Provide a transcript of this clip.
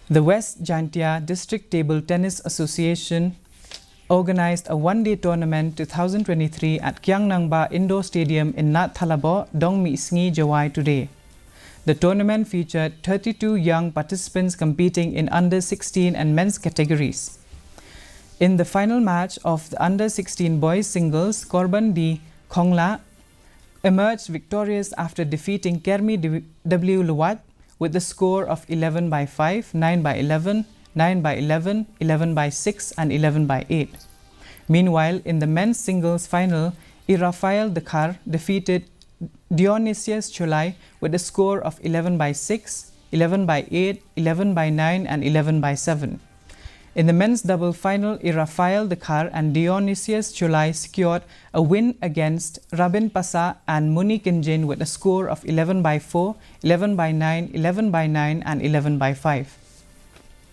The West Jaintia District Table Tennis Association organized a one-day tournament 2023 at Kyang Indoor Stadium in Nat Thalabo, Dong Mi Sngi, Jowai today. The tournament featured 32 young participants competing in under-16 and men's categories. In the final match of the under-16 boys singles, Korban di Khongla emerged victorious after defeating Kermi W. Luwat with a score of 11 by 5, 9 by 11, 9 by 11, 11 by 6 and 11 by 8. Meanwhile, in the men's singles final, Rafael Dekar defeated Dionysius Cholai with a score of 11 by 6, 11 by 8, 11 by 9 and 11 by 7. In the men's double final, Rafael Dekar and Dionysius Cholai secured a win against Rabin Pasa and Muni Kinjin with a score of 11 by 4, 11 by 9, 11 by 9 and 11 by 5.